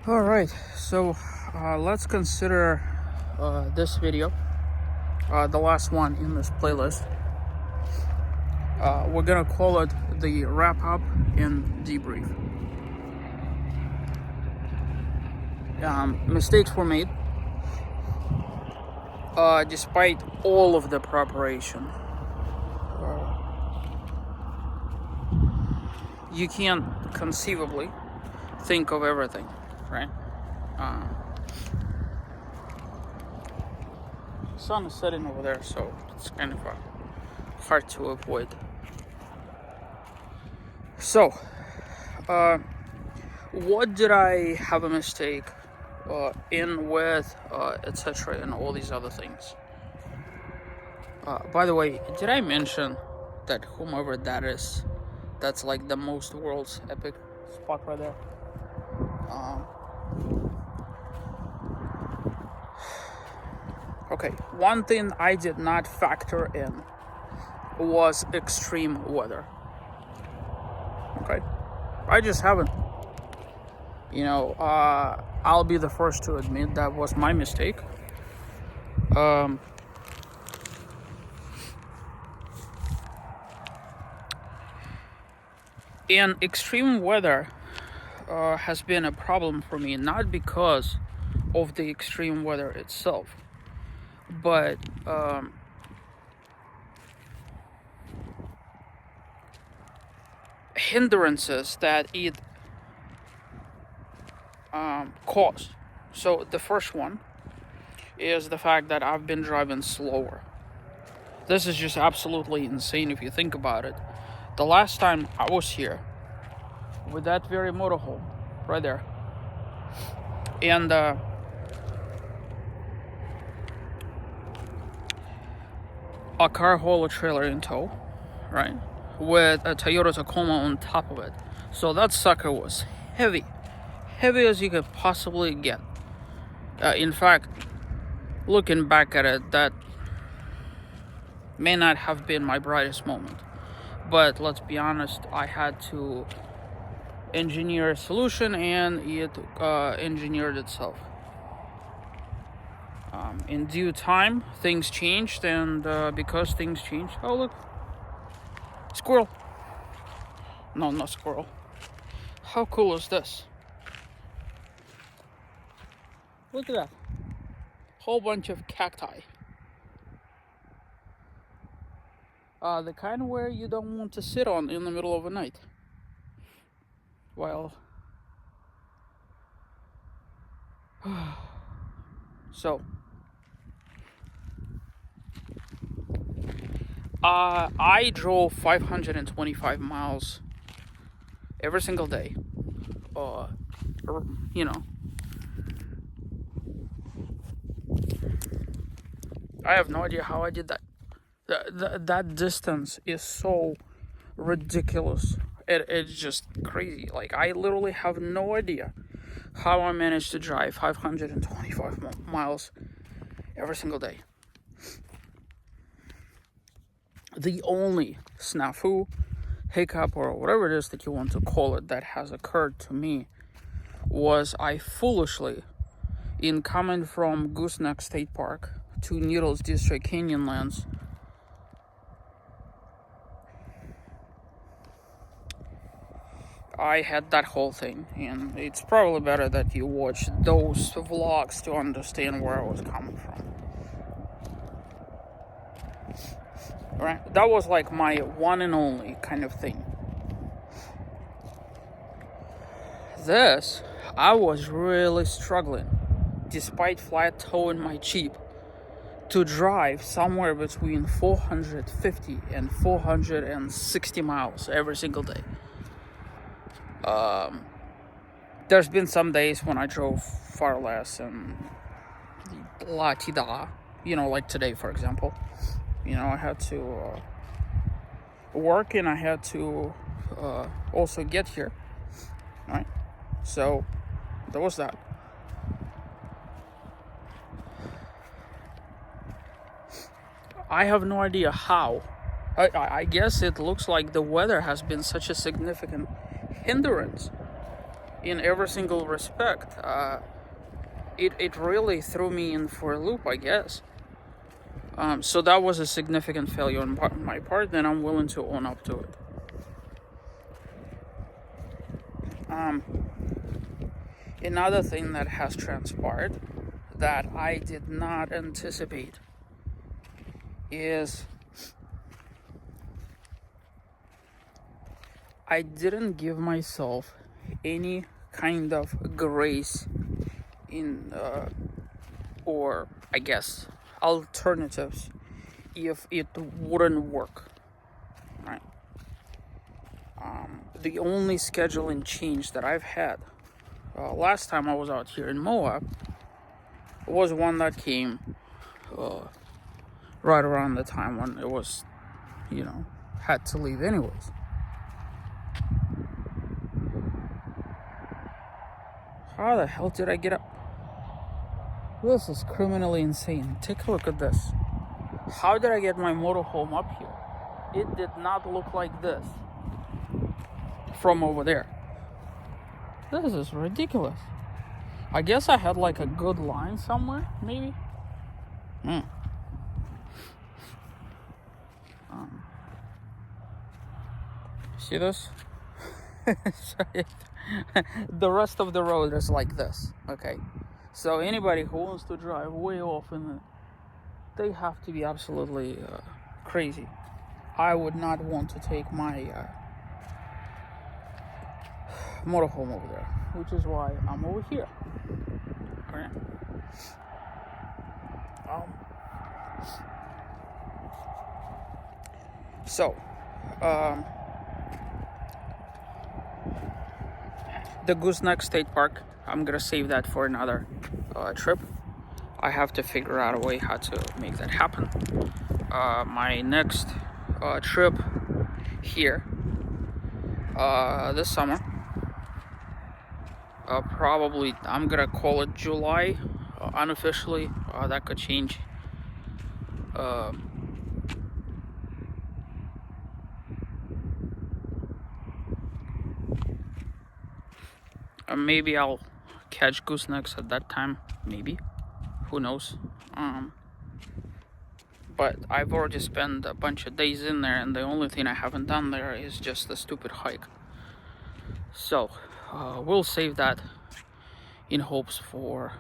All right, so let's consider this video, the last one in this playlist. We're gonna call it the wrap up and debrief. Mistakes were made despite all of the preparation. You can't conceivably think of everything, right? Sun is setting over there, so it's kind of hard to avoid. So, what did I have a mistake in with, etc., and all these other things? By the way, did I mention that whomever that is, that's like the most world's epic spot right there? Okay, one thing I did not factor in was extreme weather. Okay, I just haven't. I'll be the first to admit that was my mistake. And extreme weather has been a problem for me, not because of the extreme weather itself, but hindrances that it caused. So the first one is the fact that I've been driving slower. This is just absolutely insane if you think about it. The last time I was here with that very motorhome right there, and a car hauler trailer in tow, right, with a Toyota Tacoma on top of it. So that sucker was heavy as you could possibly get. In fact, looking back at it, that may not have been my brightest moment. But let's be honest, I had to engineer a solution, and it engineered itself. In due time, things changed, and because things changed... Oh, look. Squirrel. No, not squirrel. How cool is this? Look at that. Whole bunch of cacti. The kind where you don't want to sit on in the middle of the night. Well, so I drove 525 miles every single day. I have no idea how I did that. That distance is so ridiculous. It's just crazy. Like, I literally have no idea how I managed to drive 525 miles every single day. The only snafu, hiccup, or whatever it is that you want to call it, that has occurred to me was I foolishly, in coming from Gooseneck State Park to Needles District Canyonlands, I had that whole thing, and it's probably better that you watch those vlogs to understand where I was coming from. Right? That was like my one and only kind of thing. This, I was really struggling, despite flat towing my Jeep, to drive somewhere between 450 and 460 miles every single day. There's been some days when I drove far less, and la-ti-da, like today, for example. I had to work, and I had to also get here, right? So there was that. I have no idea how. I guess it looks like the weather has been such a significant hindrance in every single respect. It really threw me in for a loop, I guess. So that was a significant failure on my part, and I'm willing to own up to it. Another thing that has transpired that I did not anticipate is I didn't give myself any kind of grace in, or I guess alternatives if it wouldn't work. Right. The only scheduling change that I've had last time I was out here in Moab was one that came right around the time when it was, had to leave anyways. How the hell did I get up? This is criminally insane. Take a look at this. How did I get my motorhome up here? It did not look like this from over there. This is ridiculous. I guess I had like a good line somewhere, maybe. See this? The rest of the road is like this, okay? So anybody who wants to drive way off in it, they have to be absolutely crazy. I would not want to take my motorhome over there, which is why I'm over here. Alright. The Gooseneck State Park, I'm gonna save that for another trip. I have to figure out a way how to make that happen. My next trip here this summer, probably I'm gonna call it July unofficially. That could change. Maybe I'll catch goosenecks at that time. Maybe, who knows? But I've already spent a bunch of days in there, and the only thing I haven't done there is just the stupid hike. So we'll save that in hopes for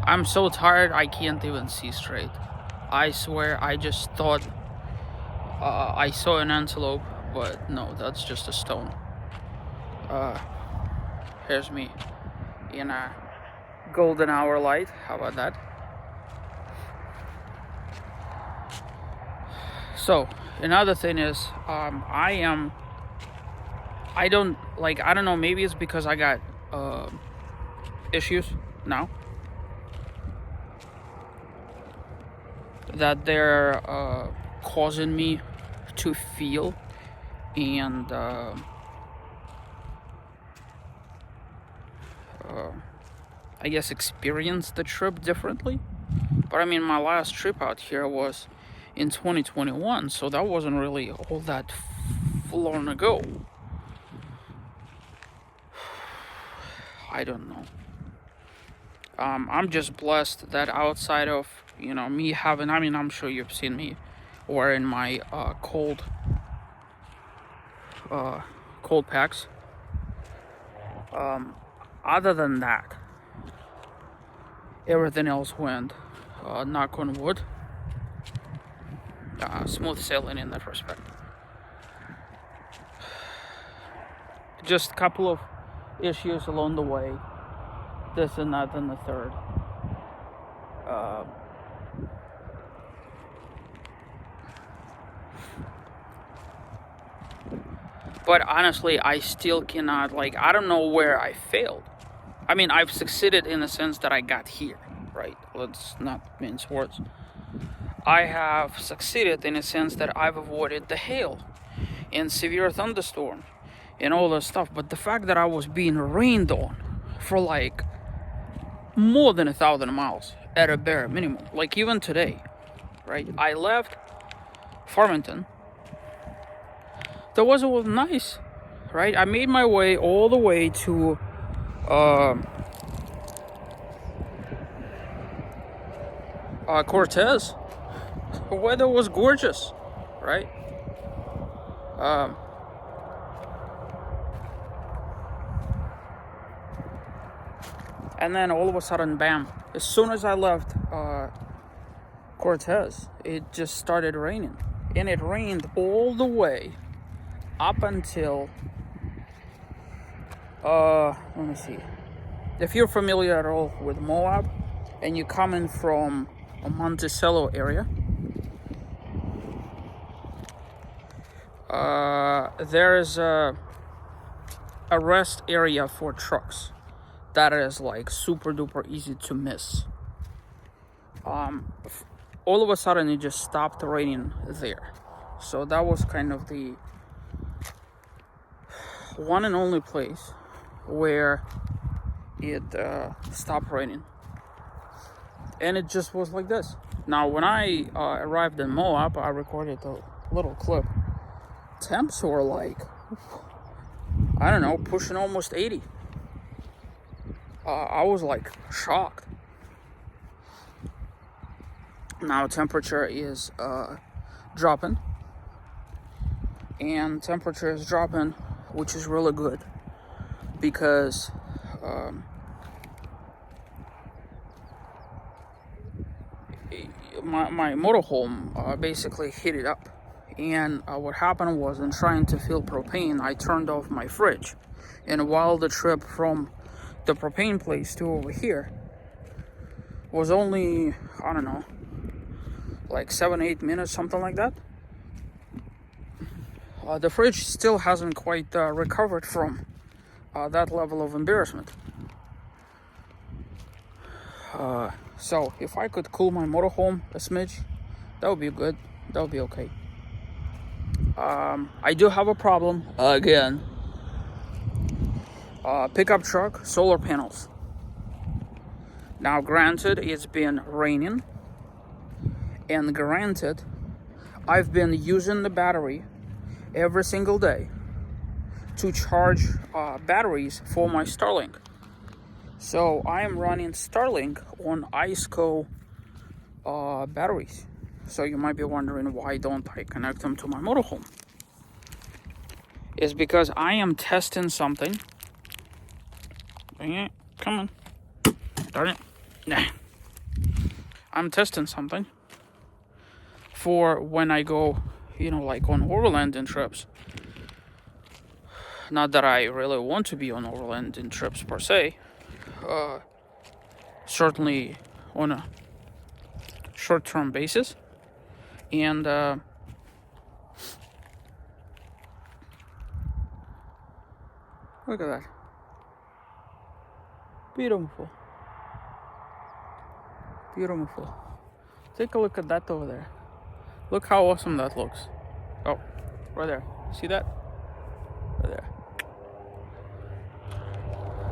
I'm so tired I can't even see straight. I swear I just thought I saw an antelope, but no, that's just a stone. Here's me in a golden hour light. How about that? So another thing is I don't know, maybe it's because I got issues now that they're causing me to feel and I guess experience the trip differently. But I mean, my last trip out here was in 2021, so that wasn't really all that long ago. I don't know. I'm just blessed that outside of me having, I mean, I'm sure you've seen me wearing my cold packs. Other than that, everything else went, knock on wood, smooth sailing in that respect. Just a couple of issues along the way, this and that and the third. But honestly, I still cannot, I don't know where I failed. I mean, I've succeeded in the sense that I got here, right? Let's not mince words. I have succeeded in a sense that I've avoided the hail and severe thunderstorm and all that stuff. But the fact that I was being rained on for more than 1,000 miles at a bare minimum. Like even today, right? I left Farmington. The weather was nice, right? I made my way all the way to Cortez. The weather was gorgeous, right? And then all of a sudden, bam! As soon as I left Cortez, it just started raining, and it rained all the way up until let me see. If you're familiar at all with Moab, and you're coming from a Monticello area, there is a rest area for trucks that is like super duper easy to miss. All of a sudden it just stopped raining there, so that was kind of the one and only place where it stopped raining, and it just was like this. Now when I arrived in Moab, I recorded a little clip. Temps were like, I don't know, pushing almost 80. I was like shocked. Now temperature is dropping, and temperature is dropping, which is really good, because my motorhome basically heated up. And what happened was, in trying to fill propane, I turned off my fridge. And while the trip from the propane place to over here was only, I don't know, like 7-8 minutes, something like that, the fridge still hasn't quite recovered from that level of embarrassment. So if I could cool my motorhome a smidge, that would be good. That would be okay. I do have a problem again. Pickup truck, solar panels. Now granted, it's been raining, and granted, I've been using the battery every single day to charge batteries for my Starlink. So I am running Starlink on ISCO batteries. So you might be wondering, why don't I connect them to my motorhome? It's because I am testing something. Dang it, come on. Darn it. Nah. I'm testing something for when I go, like on overlanding trips. Not that I really want to be on overlanding trips per se. Certainly on a short-term basis. And look at that. Beautiful. Beautiful. Take a look at that over there. Look how awesome that looks. Oh, right there. See that? Right there.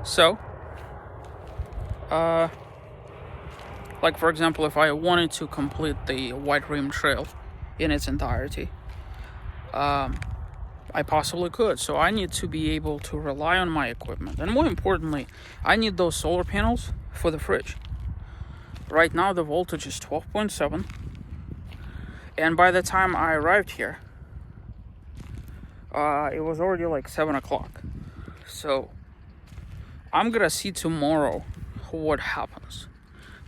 So, like for example, if I wanted to complete the White Rim Trail in its entirety, I possibly could. So I need to be able to rely on my equipment. And more importantly, I need those solar panels for the fridge. Right now the voltage is 12.7. And by the time I arrived here, it was already like 7 o'clock. So I'm gonna see tomorrow what happens.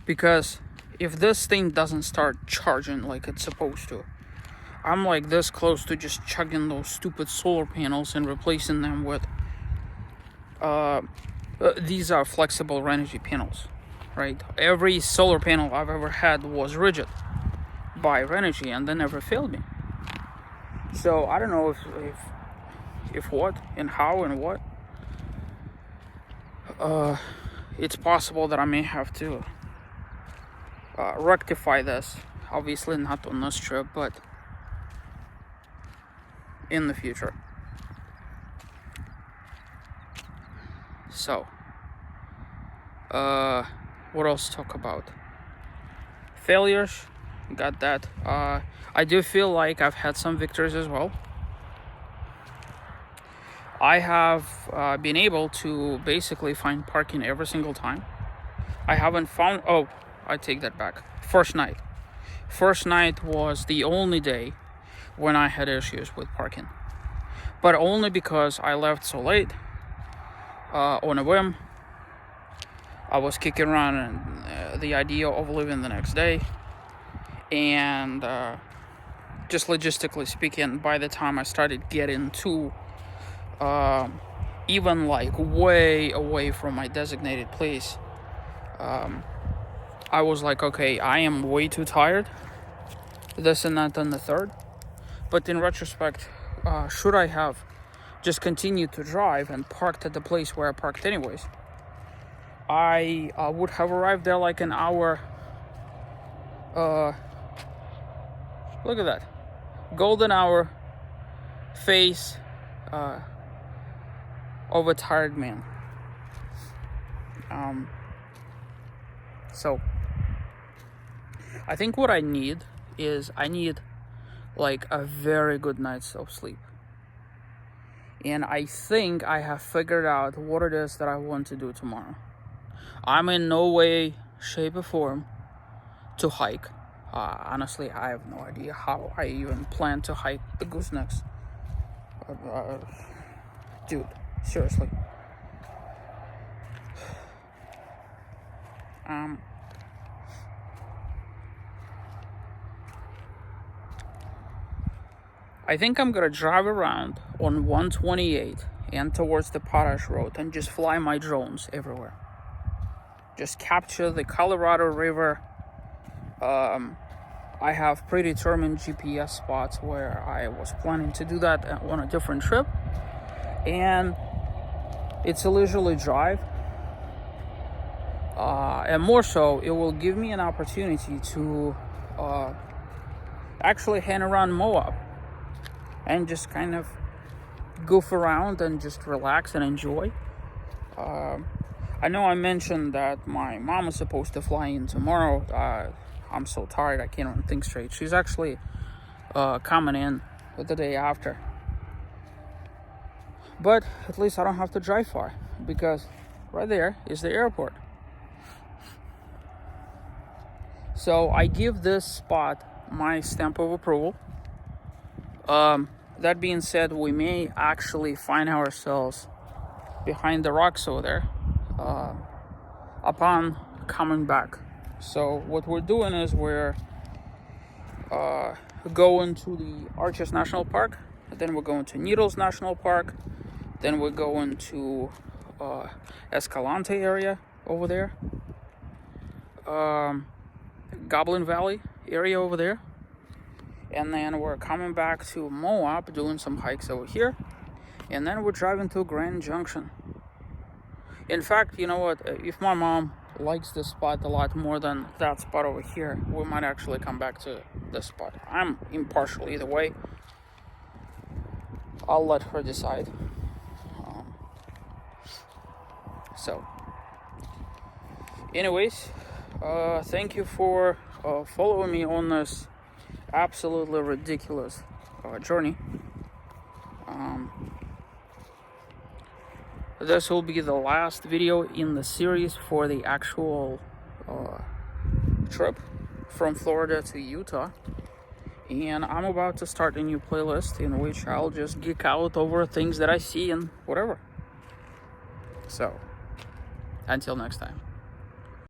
Because if this thing doesn't start charging like it's supposed to, I'm like this close to just chugging those stupid solar panels and replacing them with these are flexible Renogy panels, right? Every solar panel I've ever had was rigid by Renogy, and they never failed me. So I don't know if what and how and what. It's possible that I may have to rectify this. Obviously not on this trip, but in the future. So what else to talk about? failures, got that. I do feel like I've had some victories as well. I have been able to basically find parking every single time. I haven't found, oh, I take that back. First night was the only day when I had issues with parking, but only because I left so late on a whim. I was kicking around the idea of leaving the next day, and just logistically speaking, by the time I started getting to even like way away from my designated place, I was like, okay, I am way too tired, this and that and the third. But in retrospect, should I have just continued to drive and parked at the place where I parked anyways, I would have arrived there like an hour. Look at that. Golden hour face of a tired man. So I think what I need is like a very good night's of sleep. And I think I have figured out what it is that I want to do tomorrow. I'm in no way, shape, or form to hike. Honestly, I have no idea how I even plan to hike the Goosenecks. Dude, seriously. I think I'm gonna drive around on 128 and towards the Potash Road and just fly my drones everywhere. Just capture the Colorado River. I have predetermined GPS spots where I was planning to do that on a different trip, and it's a leisurely drive. And more so, it will give me an opportunity to actually hang around Moab and just kind of goof around and just relax and enjoy. I know I mentioned that my mom is supposed to fly in tomorrow. I'm so tired I can't even think straight. She's actually coming in the day after. But at least I don't have to drive far, because right there is the airport. So I give this spot my stamp of approval. That being said, we may actually find ourselves behind the rocks over there upon coming back. So what we're doing is we're going to the Arches National Park, then we're going to Needles National Park, then we're going to Escalante area over there, Goblin Valley area over there, and then we're coming back to Moab, doing some hikes over here, and then we're driving to Grand Junction. In fact, you know what, if my mom likes this spot a lot more than that spot over here, we might actually come back to this spot. I'm impartial either way. I'll let her decide. So anyways, thank you for following me on this absolutely ridiculous journey. This will be the last video in the series for the actual trip from Florida to Utah, and I'm about to start a new playlist in which I'll just geek out over things that I see and whatever. So until next time.